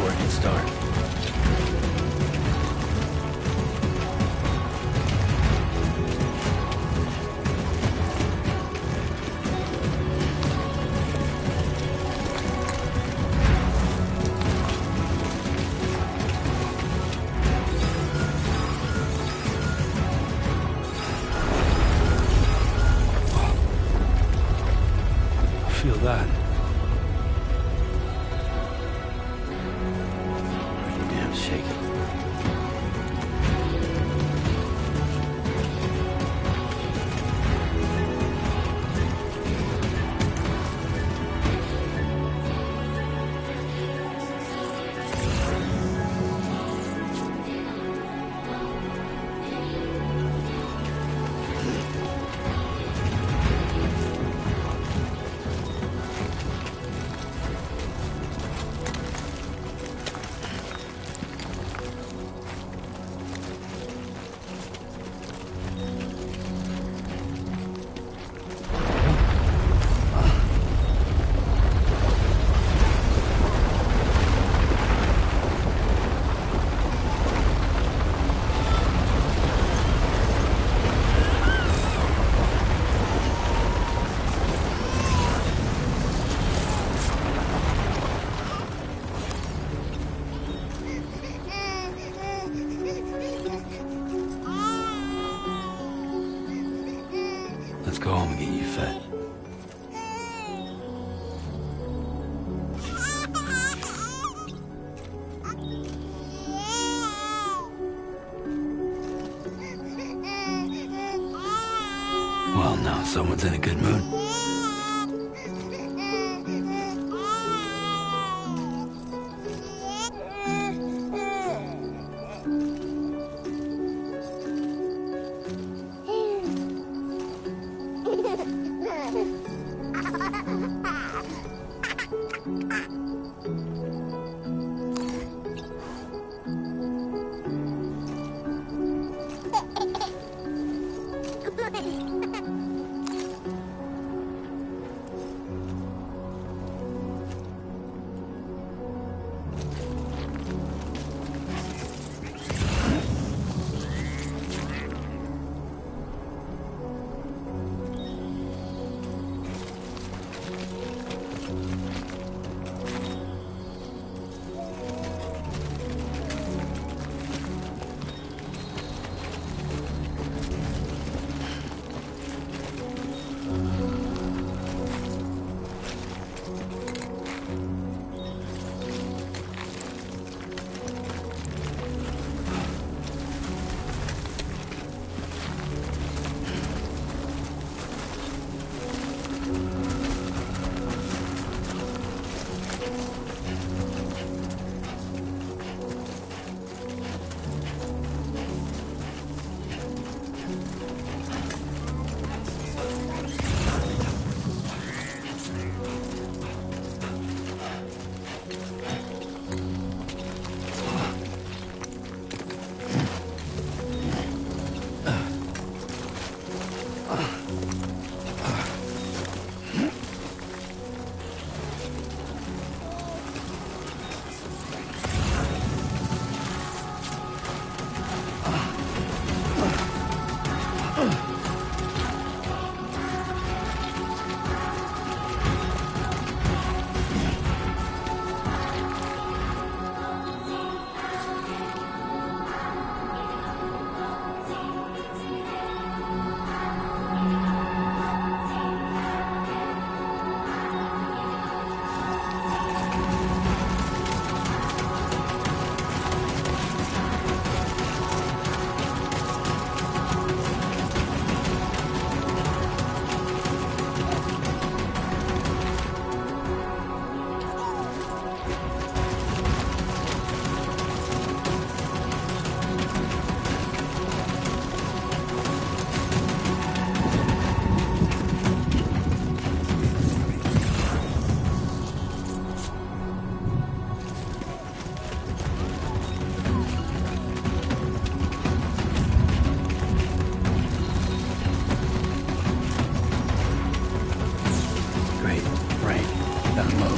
before it gets dark. Feel that? Pretty damn shaky. Let's go home and get you fed. Well, now someone's in a good mood. Down low.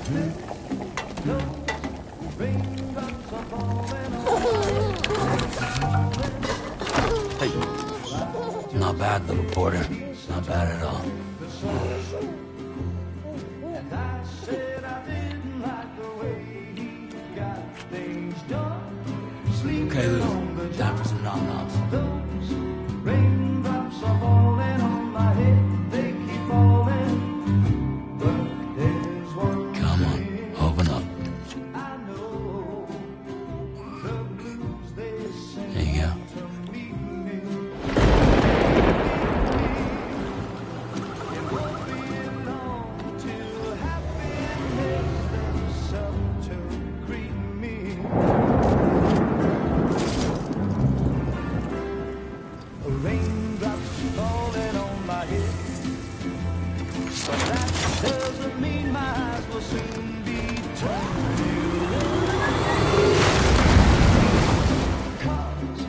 Hey. Not bad, little porter. Not bad at all. Okay, Lou. Time for some nom-noms. Raindrops are falling on my head, they keep falling. But there's one Come on, open up. I know, the blues they sing There you go. to meet me. It won't be long till happiness steps up to greet me. Raindrops falling on my head, but that doesn't mean my eyes will soon be turned to red. 'Cause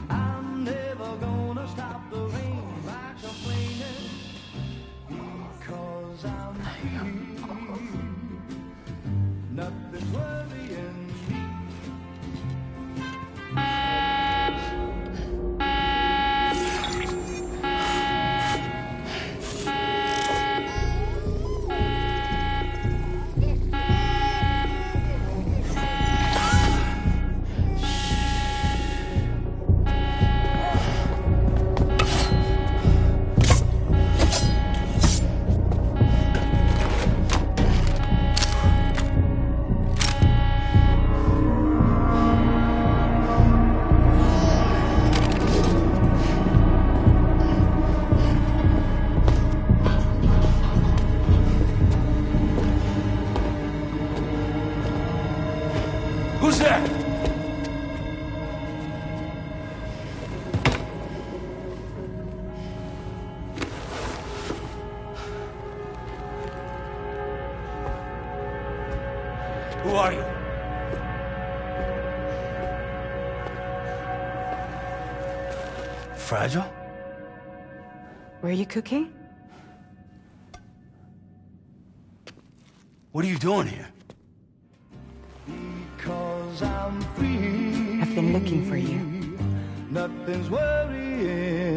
I'm never gonna stop the rain by complaining, because I'm free. Nothing's worrying me. Who's there? Who are you? Fragile? Were you cooking? What are you doing here? Because I'm free. I've been looking for you. Nothing's worrying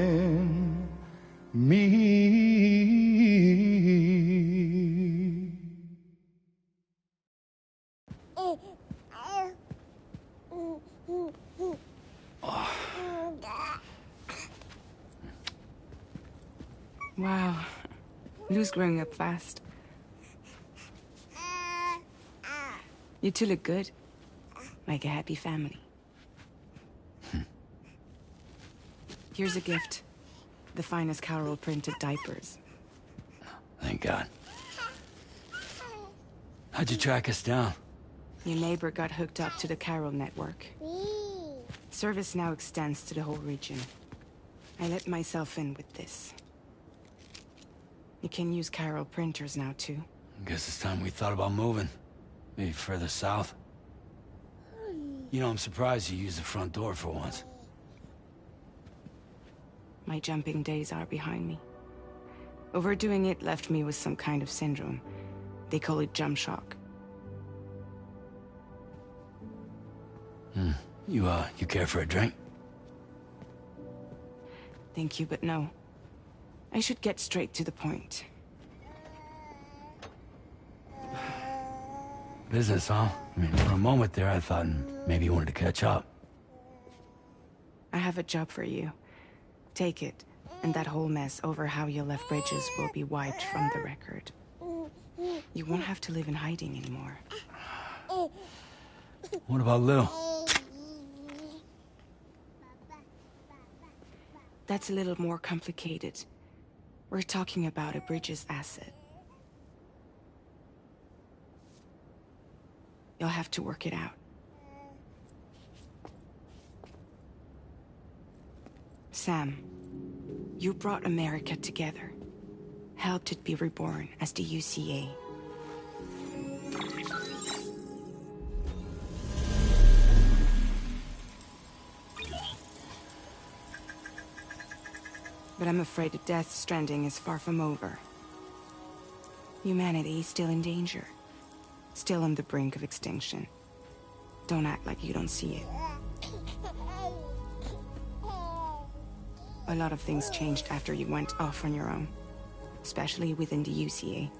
me. Wow. Lou's growing up fast. You two look good. Like a happy family. Here's a gift. The finest Carol printed diapers. Thank God. How'd you track us down? Your neighbor got hooked up to the Carol network. Service now extends to the whole region. I let myself in with this. You can use Carol printers now, too. Guess it's time we thought about moving. Maybe further south. You know, I'm surprised you used the front door for once. My jumping days are behind me. Overdoing it left me with some kind of syndrome. They call it jump shock. You care for a drink? Thank you, but no. I should get straight to the point. Business, huh? I mean, for a moment there, I thought maybe you wanted to catch up. I have a job for you. Take it, and that whole mess over how you left Bridges will be wiped from the record. You won't have to live in hiding anymore. What about Lou? That's a little more complicated. We're talking about a Bridges asset. You'll have to work it out. Sam, you brought America together. Helped it be reborn as the UCA. But I'm afraid that Death Stranding is far from over. Humanity is still in danger. still on the brink of extinction. Don't act like you don't see it. A lot of things changed after you went off on your own, especially within the UCA.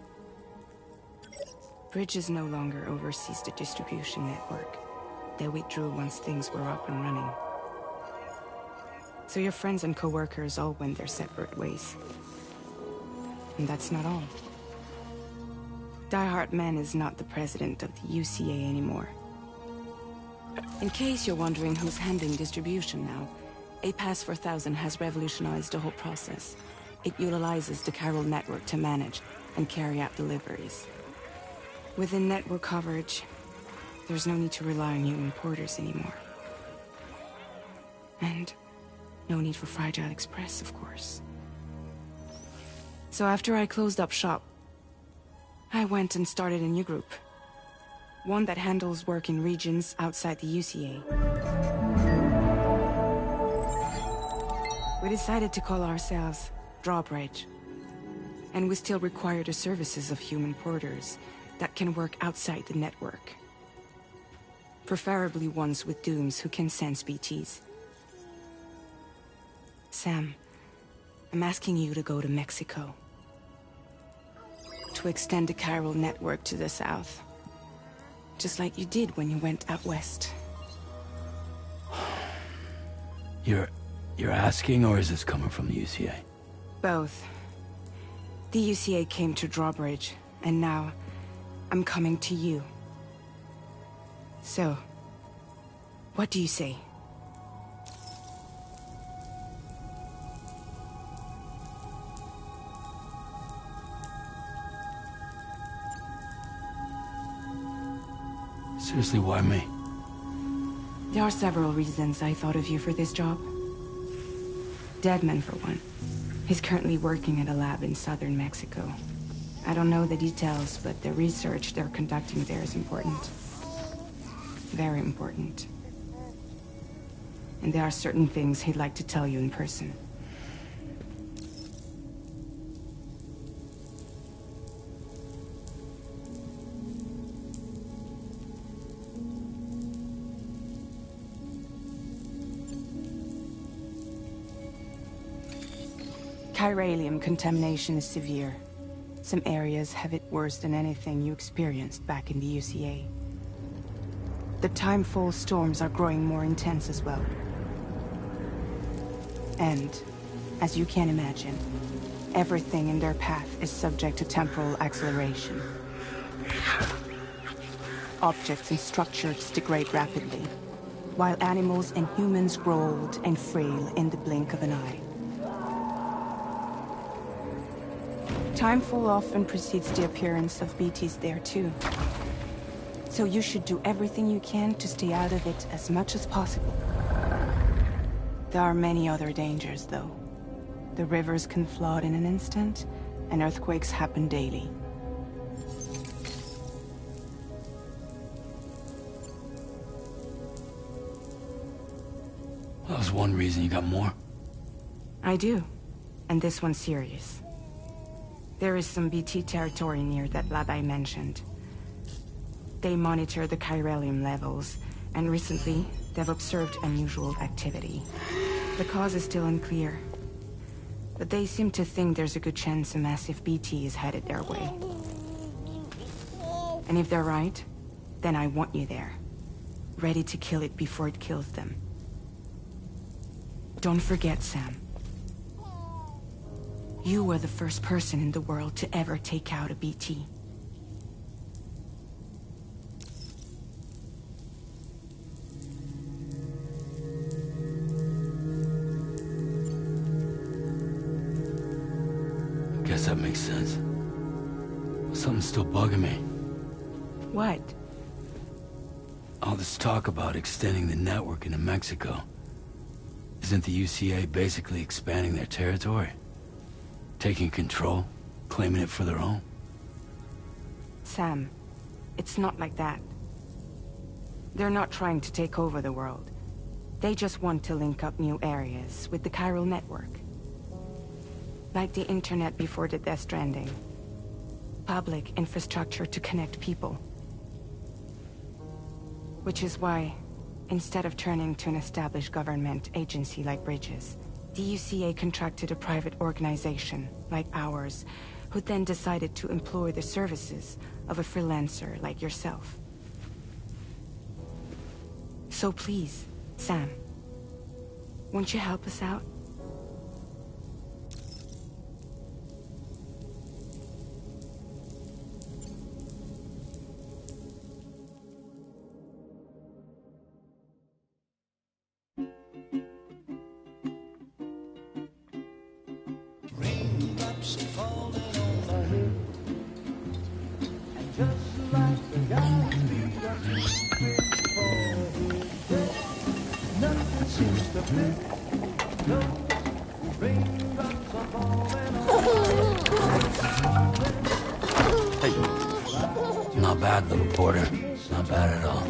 Bridges no longer oversees the distribution network. They withdrew once things were up and running. So your friends and co-workers all went their separate ways. And that's not all. Die Hard Man is not the president of the UCA anymore. In case you're wondering who's handling distribution now, A Pass 4000 has revolutionized the whole process. It utilizes the chiral network to manage and carry out deliveries. Within network coverage, there's no need to rely on human porters anymore. And no need for Fragile Express, of course. So after I closed up shop, I went and started a new group. One that handles work in regions outside the UCA. We decided to call ourselves Drawbridge. And we still require the services of human porters that can work outside the network. Preferably ones with dooms who can sense BTs. Sam, I'm asking you to go to Mexico. To extend the chiral network to the south. Just like you did when you went out west. You're asking, or is this coming from the UCA? Both. The UCA came to Drawbridge, and now I'm coming to you. So, what do you say? Seriously, why me? There are several reasons I thought of you for this job. Deadman, for one. He's currently working at a lab in southern Mexico. I don't know the details, but the research they're conducting there is important. Very important. And there are certain things he'd like to tell you in person. Chiralium contamination is severe. Some areas have it worse than anything you experienced back in the UCA. The timefall storms are growing more intense as well. And, as you can imagine, everything in their path is subject to temporal acceleration. Objects and structures degrade rapidly, while animals and humans grow old and frail in the blink of an eye. Timefall often precedes the appearance of BTs there too. So you should do everything you can to stay out of it as much as possible. There are many other dangers, though. The rivers can flood in an instant, and earthquakes happen daily. That was one reason. You got more? I do. And this one's serious. There is some BT territory near that lab I mentioned. They monitor the chiralium levels, and recently, they've observed unusual activity. The cause is still unclear, but they seem to think there's a good chance a massive BT is headed their way. And if they're right, then I want you there, ready to kill it before it kills them. Don't forget, Sam. You were the first person in the world to ever take out a BT. Guess that makes sense. Something's still bugging me. What? All this talk about extending the network into Mexico. Isn't the UCA basically expanding their territory? Taking control, claiming it for their own? Sam, it's not like that. They're not trying to take over the world. They just want to link up new areas with the chiral network. Like the internet before the Death Stranding. Public infrastructure to connect people, Which is why, instead of turning to an established government agency like Bridges, the UCA contracted a private organization like ours, who then decided to employ the services of a freelancer like yourself. So please, Sam, won't you help us out? Raindrops are falling on my head, and just like the guy's feet are moving for his death, nothing seems to fit. No, raindrops are falling on my head. Hey. Not bad, little Porter. Not bad at all.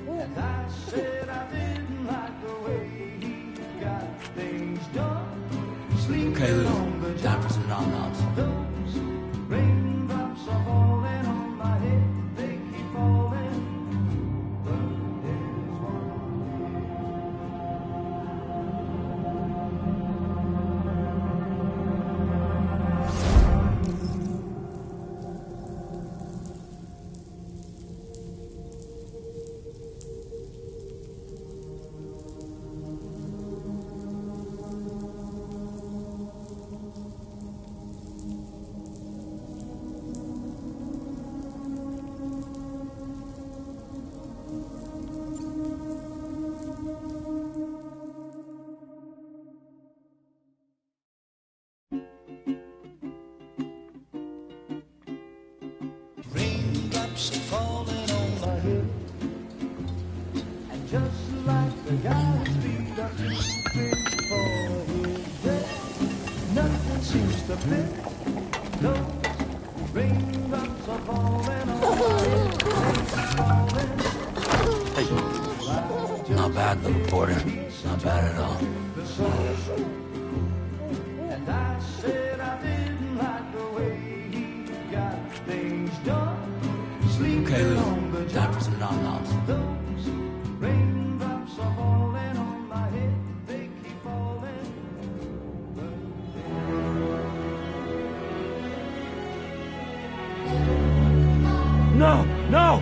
And I said I didn't like the way he got things done. Okay, Lou. Time for some nom-noms. Those raindrops are falling on my head. They keep falling. But there's one. Raindrops are falling on my head, and just like the guy's feet are moving for his death, nothing seems to fit. Those raindrops are falling on my head, falling. Hey. Not bad, little Porter. Not bad at all. And I said I didn't like the way he got things done. Okay, Lou. Time for some nom-noms. Those raindrops are falling on my head. They keep falling. No! No!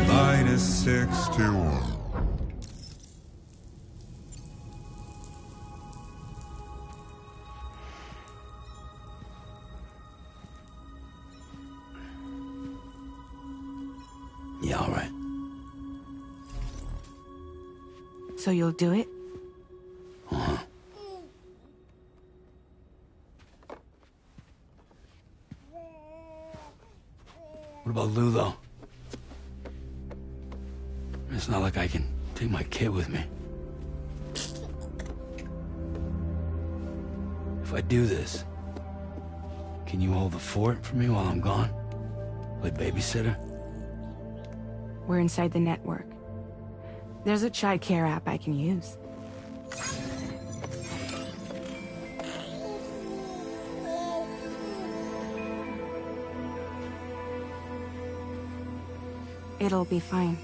-61. Yeah, all right. So you'll do it? Uh-huh. What about Lou, though? It's not like I can take my kid with me. If I do this, can you hold the fort for me while I'm gone? Play babysitter? We're inside the network. There's a child care app I can use. It'll be fine.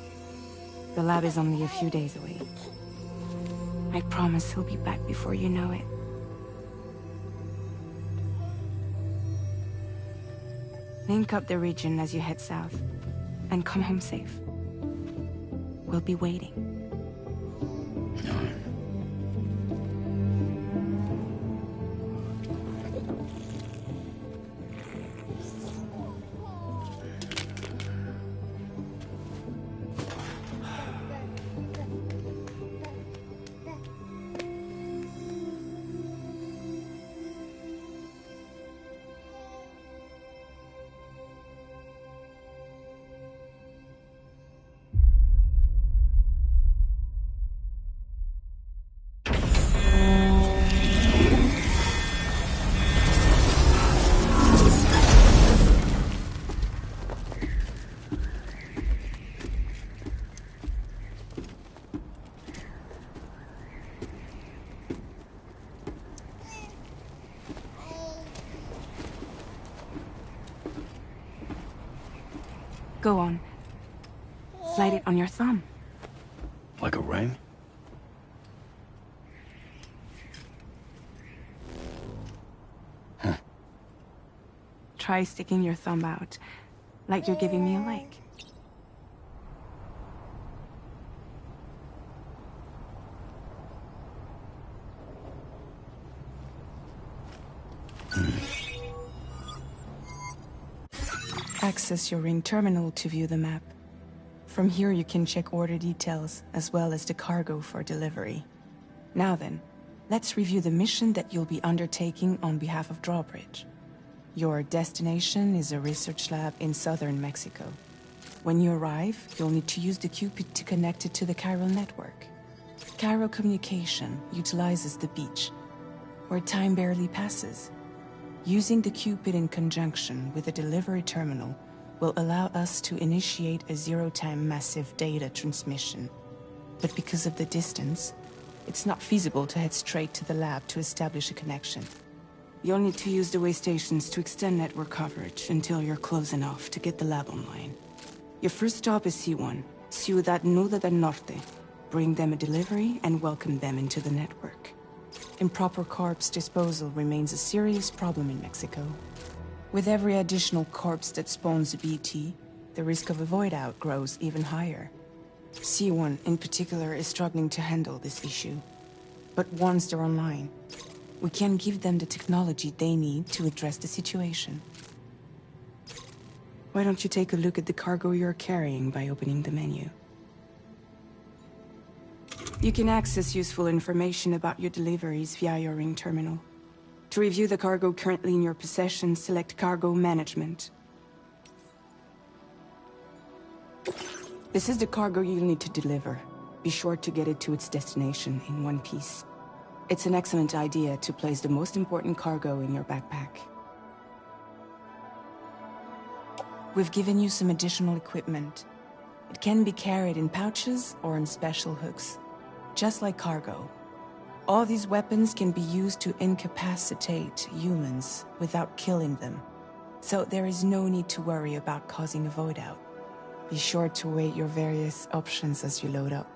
The lab is only a few days away. I promise he'll be back before you know it. Link up the region as you head south, and come home safe. We'll be waiting. All right. Go on. Slide it on your thumb. Like a ring? Huh. Try sticking your thumb out, like you're giving me a like. Access your ring terminal to view the map. From here you can check order details, as well as the cargo for delivery. Now then, let's review the mission that you'll be undertaking on behalf of Drawbridge. Your destination is a research lab in southern Mexico. When you arrive, you'll need to use the Cupid to connect it to the chiral network. Chiral communication utilizes the beach, where time barely passes. Using the Cupid in conjunction with a delivery terminal will allow us to initiate a zero-time massive data transmission. But because of the distance, it's not feasible to head straight to the lab to establish a connection. You'll need to use the way stations to extend network coverage until you're close enough to get the lab online. Your first stop is C1, Ciudad Nuda del Norte. Bring them a delivery and welcome them into the network. Improper corpse disposal remains a serious problem in Mexico. With every additional corpse that spawns a BT, the risk of a void out grows even higher. C1 in particular is struggling to handle this issue. But once they're online, we can give them the technology they need to address the situation. Why don't you take a look at the cargo you're carrying by opening the menu? You can access useful information about your deliveries via your ring terminal. To review the cargo currently in your possession, select Cargo Management. This is the cargo you'll need to deliver. Be sure to get it to its destination in one piece. It's an excellent idea to place the most important cargo in your backpack. We've given you some additional equipment. It can be carried in pouches or in special hooks, just like cargo. All these weapons can be used to incapacitate humans without killing them, so there is no need to worry about causing a void out. Be sure to weigh your various options as you load up.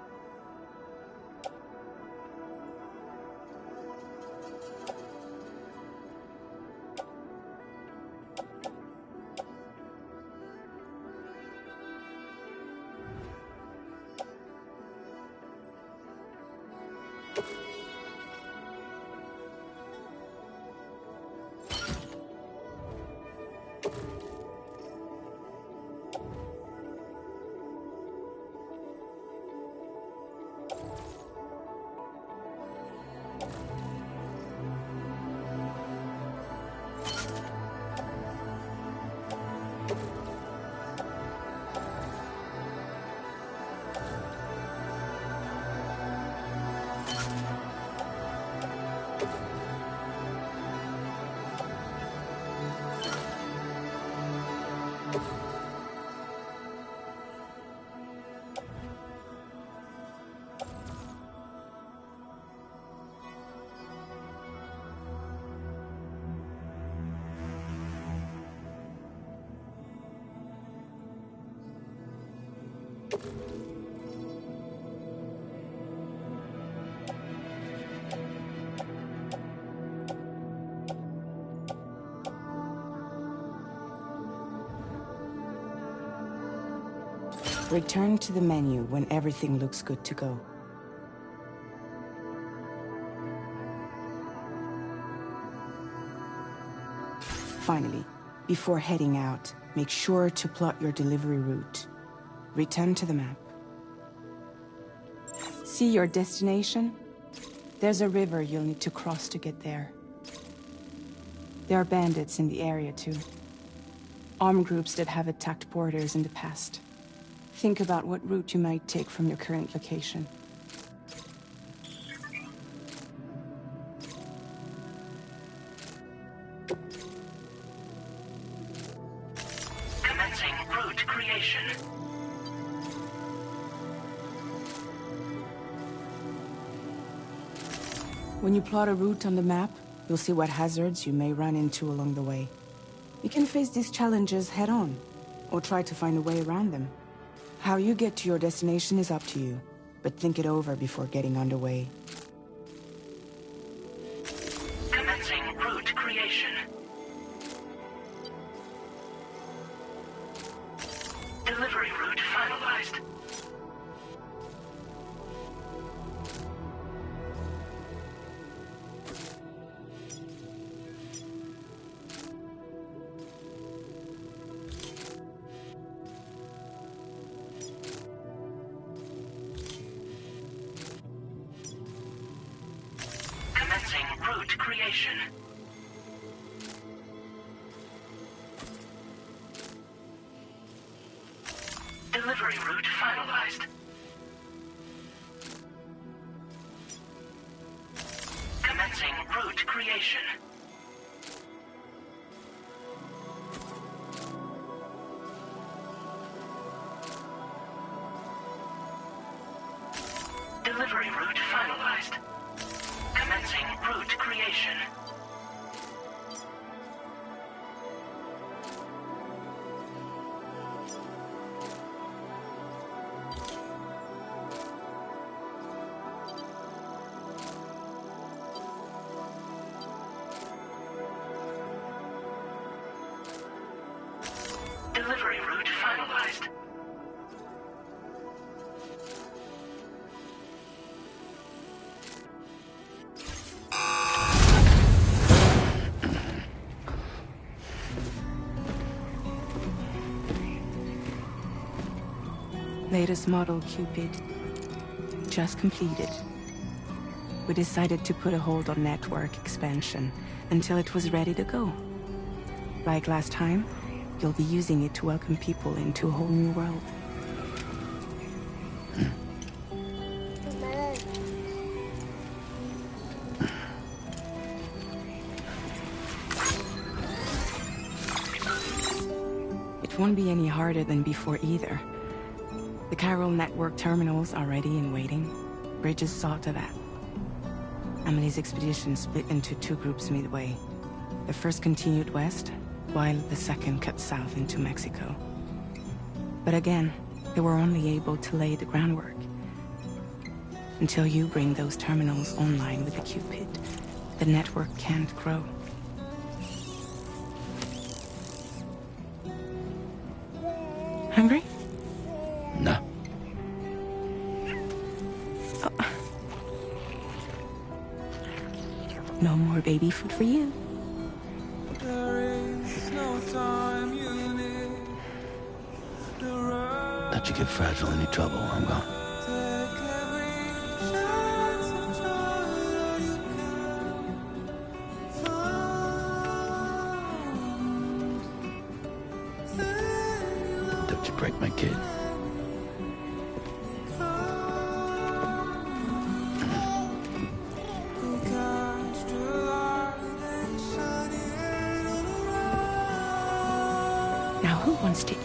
Return to the menu when everything looks good to go. Finally, before heading out, make sure to plot your delivery route. Return to the map. See your destination? There's a river you'll need to cross to get there. There are bandits in the area too. Armed groups that have attacked borders in the past. Think about what route you might take from your current location. Commencing route creation. When you plot a route on the map, you'll see what hazards you may run into along the way. You can face these challenges head-on. or try to find a way around them. How you get to your destination is up to you, but think it over before getting underway. Commencing route creation. Delivery route finalized. Commencing route creation. Delivery route finalized. Commencing route creation. Delivery route finalized. Commencing route creation. Delivery route finalized. Latest model Cupid. Just completed. We decided to put a hold on network expansion until it was ready to go. Like last time, you'll be using it to welcome people into a whole new world. It won't be any harder than before either. The Chiral network terminals are ready and waiting. Bridges saw to that. Emily's expedition split into two groups midway. The first continued west, while the second cut south into Mexico. But again, they were only able to lay the groundwork. Until you bring those terminals online with the Cupid, the network can't grow. Hungry? No. No more baby food for you. Let you get fragile, any trouble, I'm gone. Don't you break my kid. Now who wants to eat?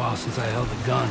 while since I held a gun.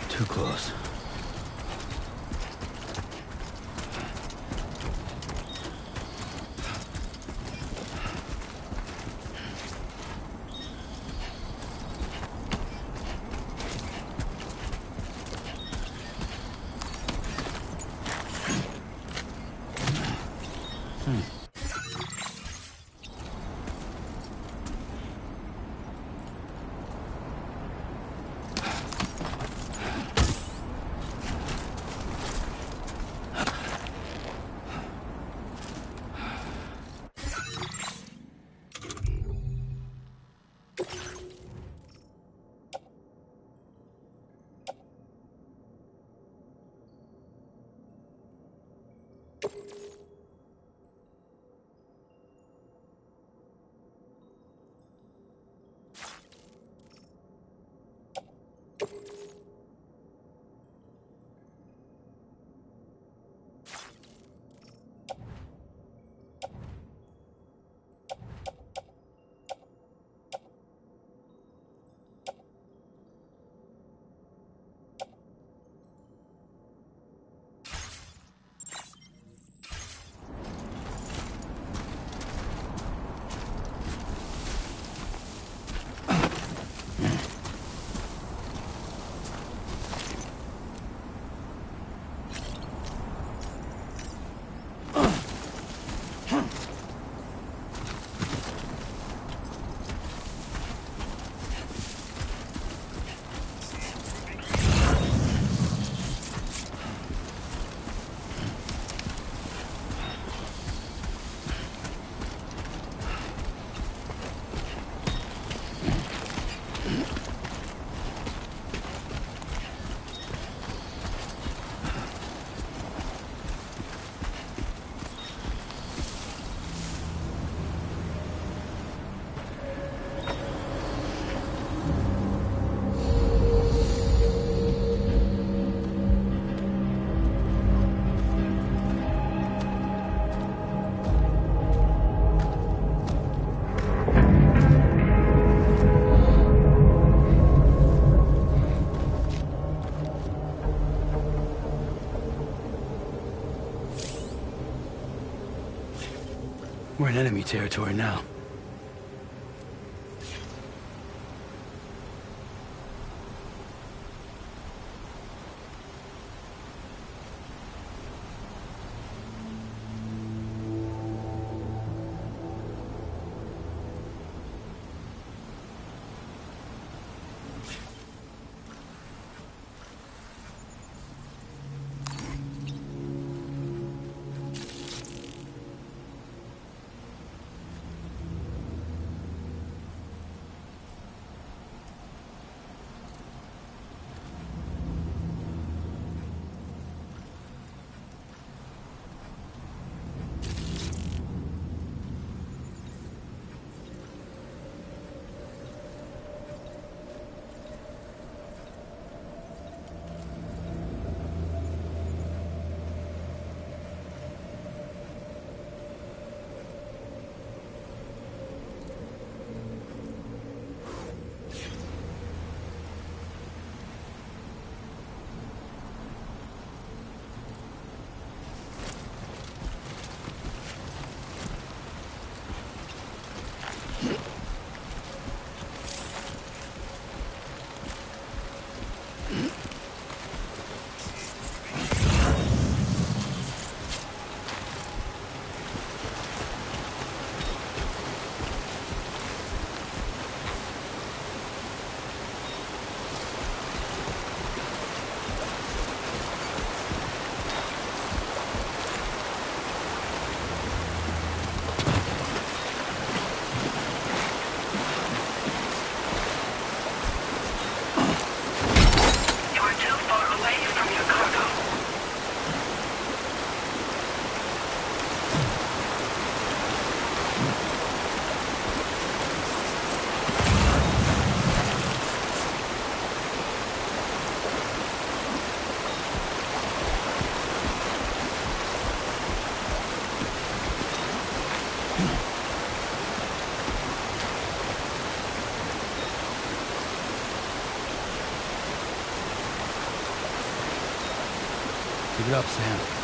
Too close. We're in enemy territory now. Keep it up, Sam.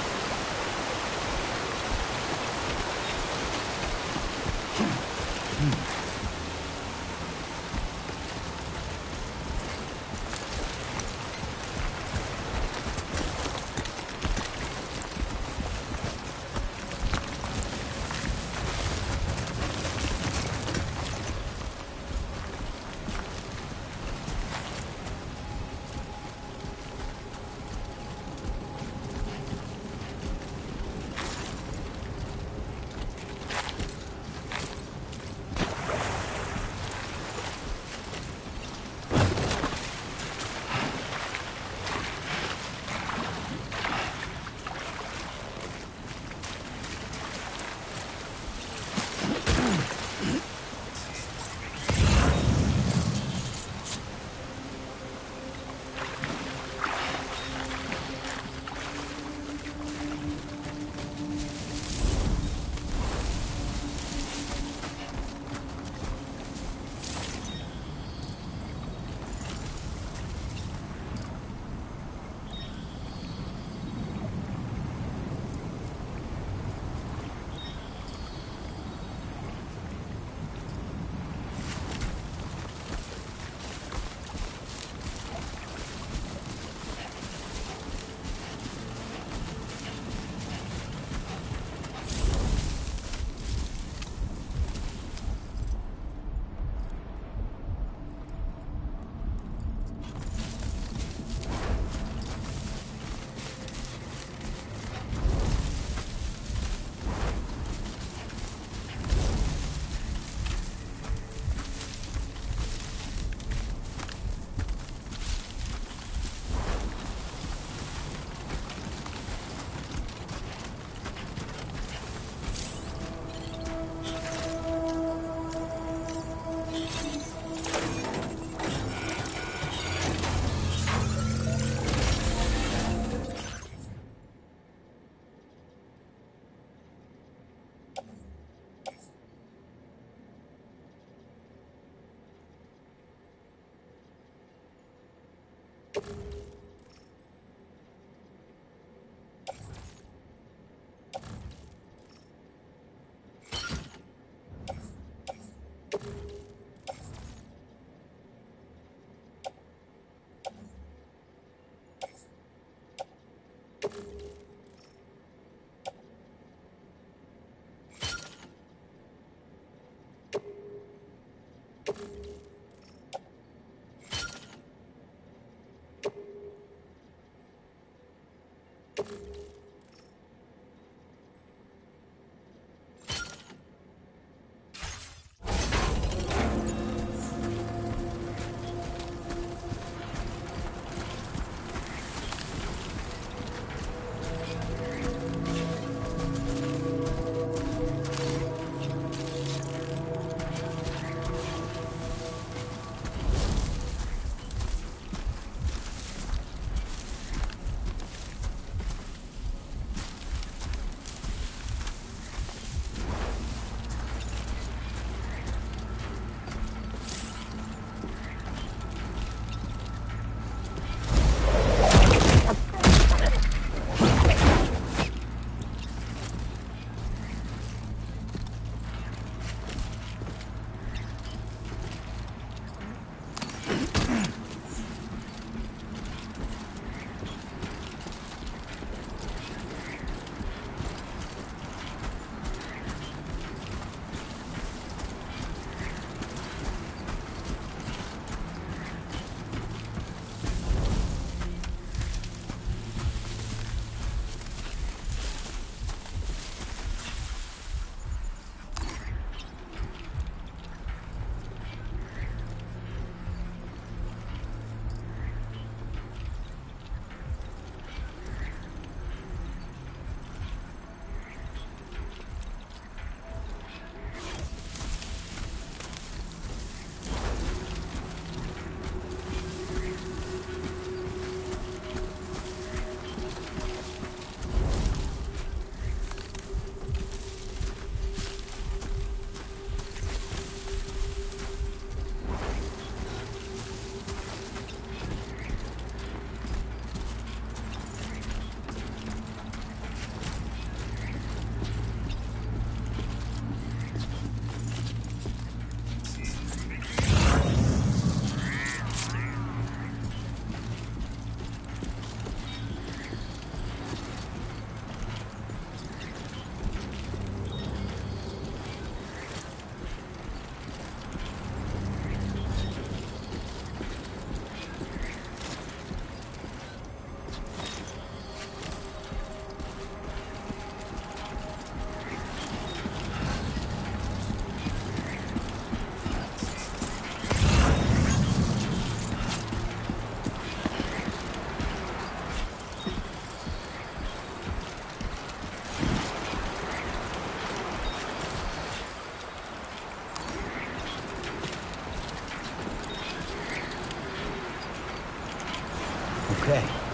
okay.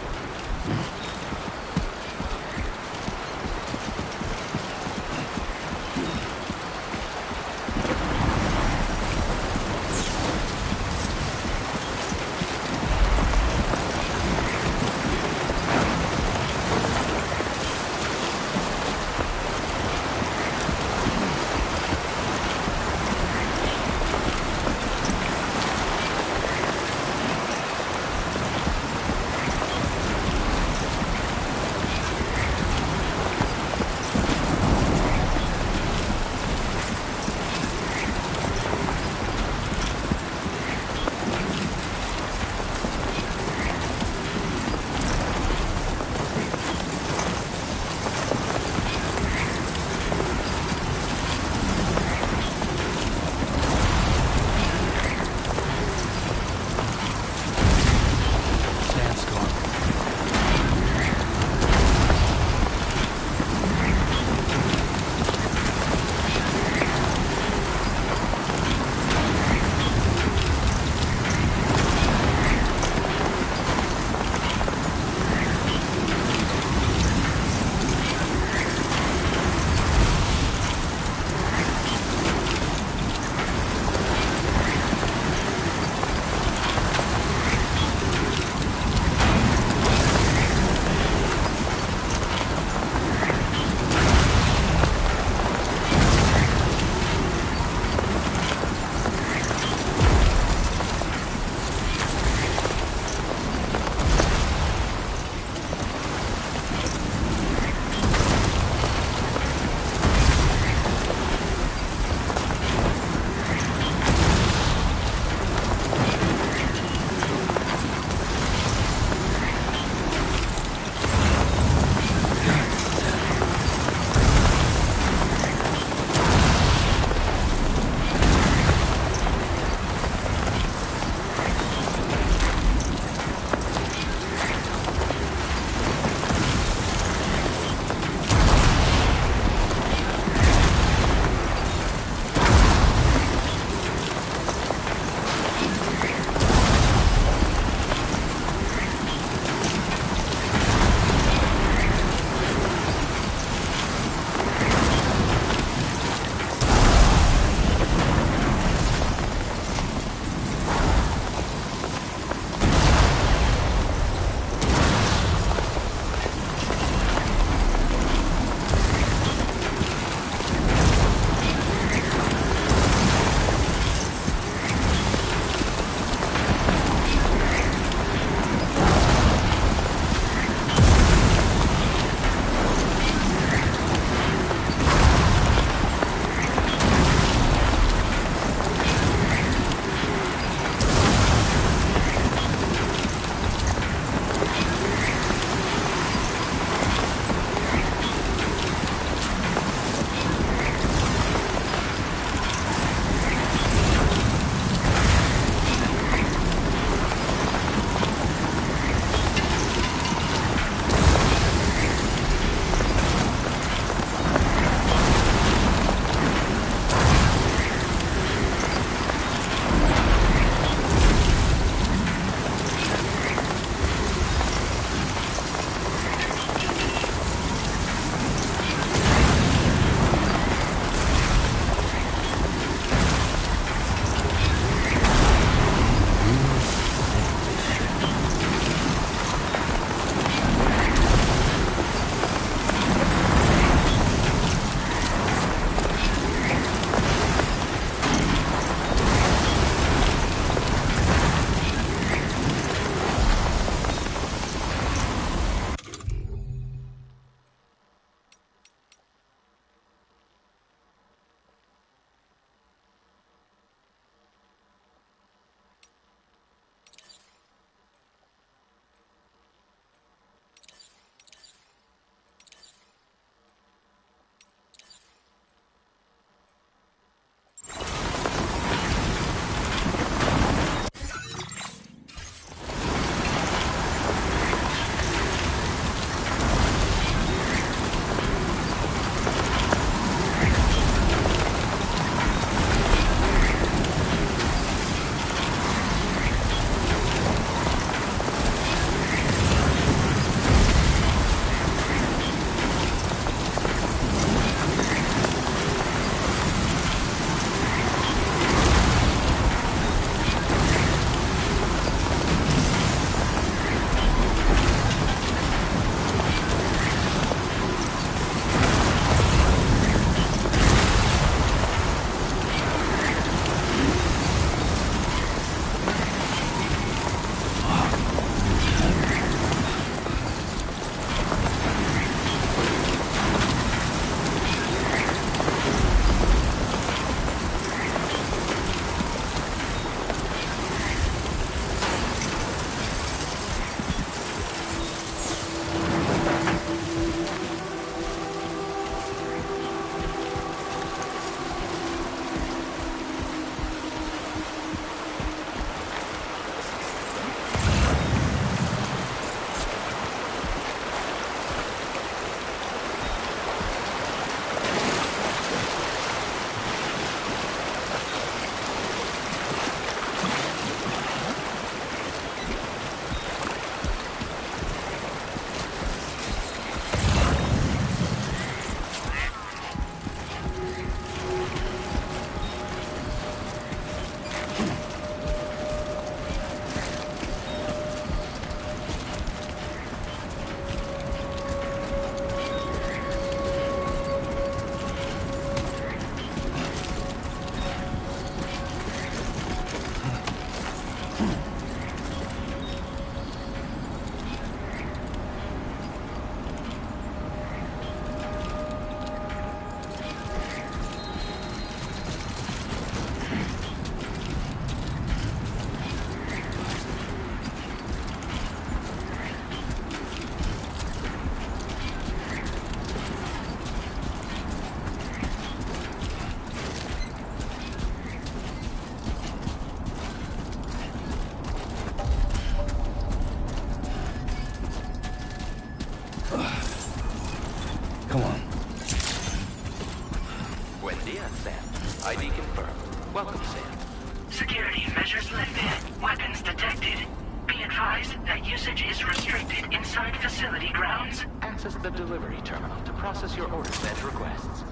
Seizures lifted. Weapons detected. Be advised that usage is restricted inside facility grounds. Access the delivery terminal to process your orders and requests.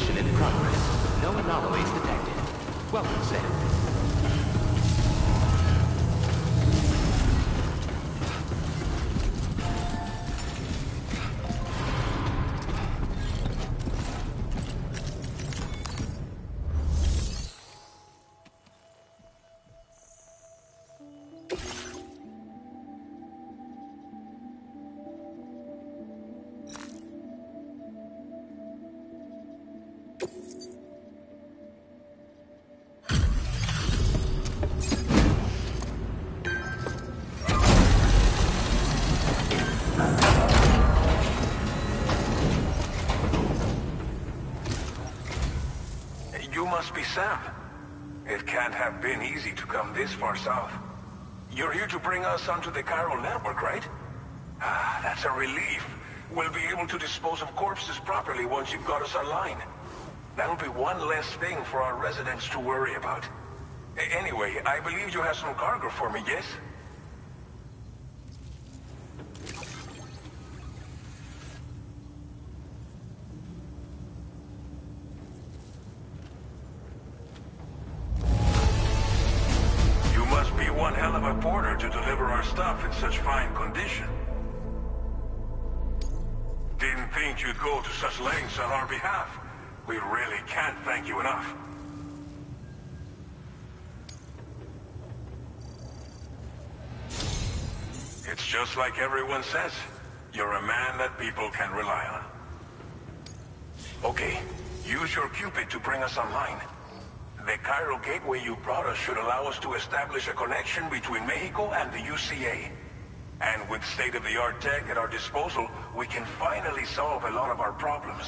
In progress. No anomalies detected. Welcome, Sam. You must be Sam. It can't have been easy to come this far south. You're here to bring us onto the chiral network, right? Ah, that's a relief. We'll be able to dispose of corpses properly once you've got us online. That'll be one less thing for our residents to worry about. Anyway, I believe you have some cargo for me, yes? You must be one hell of a porter to deliver our stuff in such fine condition. Didn't think you'd go to such lengths on our behalf. We really can't thank you enough. It's just like everyone says. You're a man that people can rely on. Okay, use your Cupid to bring us online. The chiral gateway you brought us should allow us to establish a connection between Mexico and the UCA. And with state-of-the-art tech at our disposal, we can finally solve a lot of our problems.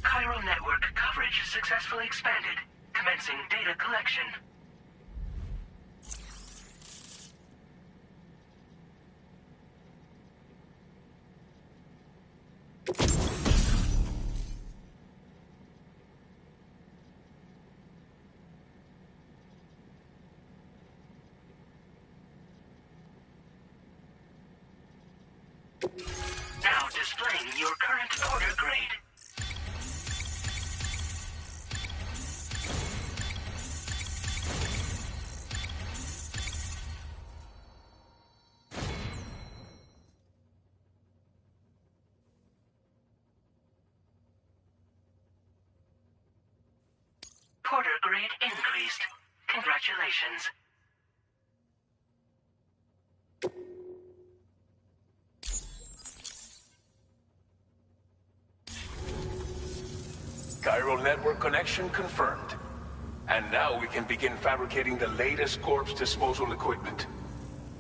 Chiral network coverage successfully expanded. Commencing data collection. Now displaying your current order grade. Porter grade increased. Congratulations. Chiral network connection confirmed. And now we can begin fabricating the latest corpse disposal equipment.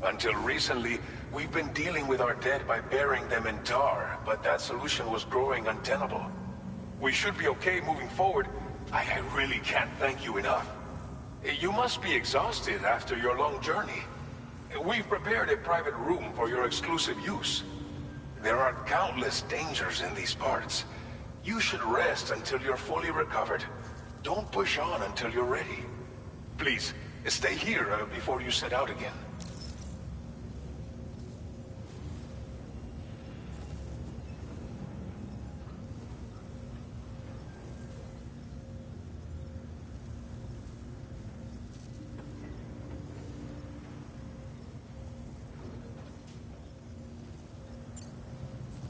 Until recently, we've been dealing with our dead by burying them in tar, but that solution was growing untenable. We should be okay moving forward. I really can't thank you enough. You must be exhausted after your long journey. We've prepared a private room for your exclusive use. There are countless dangers in these parts. You should rest until you're fully recovered. Don't push on until you're ready. Please, stay here before you set out again.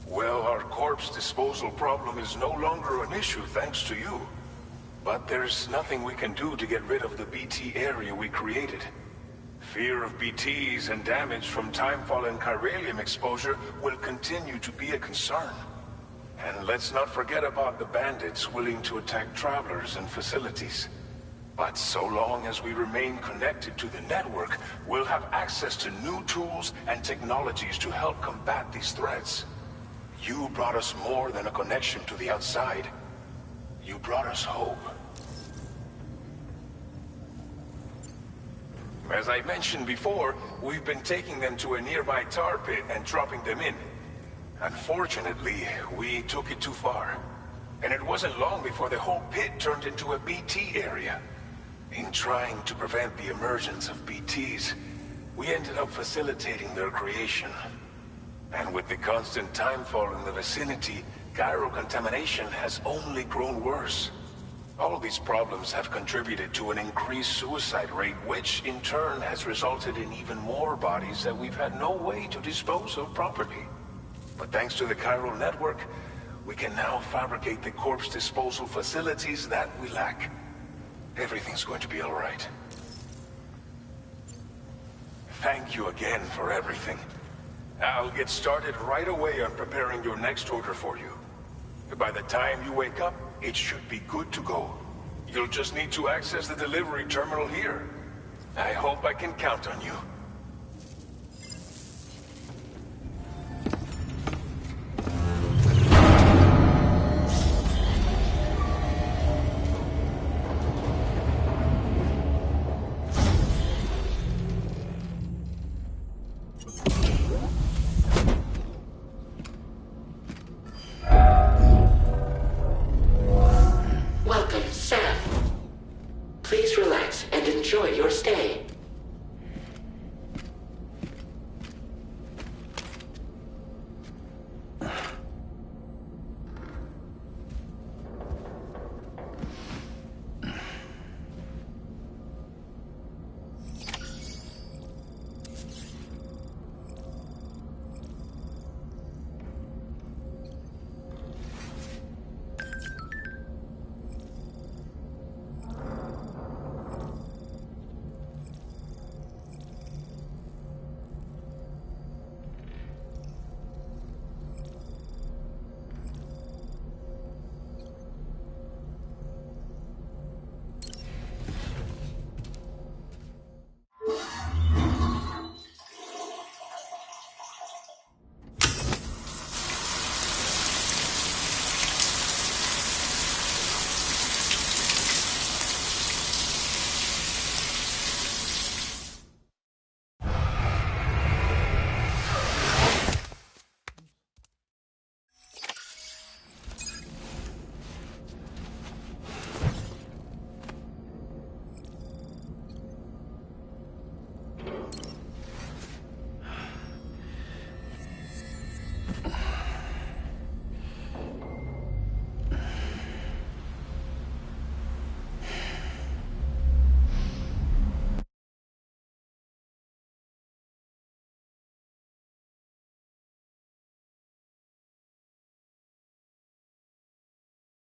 Well, our corpse disposal problem is no longer an issue thanks to you. But there's nothing we can do to get rid of the BT area we created. Fear of BTs and damage from timefall and chiralium exposure will continue to be a concern. And let's not forget about the bandits willing to attack travelers and facilities. But so long as we remain connected to the network, we'll have access to new tools and technologies to help combat these threats. You brought us more than a connection to the outside. You brought us hope. As I mentioned before, we've been taking them to a nearby tar pit and dropping them in. Unfortunately, we took it too far. And it wasn't long before the whole pit turned into a BT area. In trying to prevent the emergence of BTs, we ended up facilitating their creation. And with the constant timefall in the vicinity, chiral contamination has only grown worse. All these problems have contributed to an increased suicide rate, which in turn has resulted in even more bodies that we've had no way to dispose of properly. But thanks to the chiral network, we can now fabricate the corpse disposal facilities that we lack. Everything's going to be all right. Thank you again for everything. I'll get started right away on preparing your next order for you. By the time you wake up, it should be good to go. You'll just need to access the delivery terminal here. I hope I can count on you.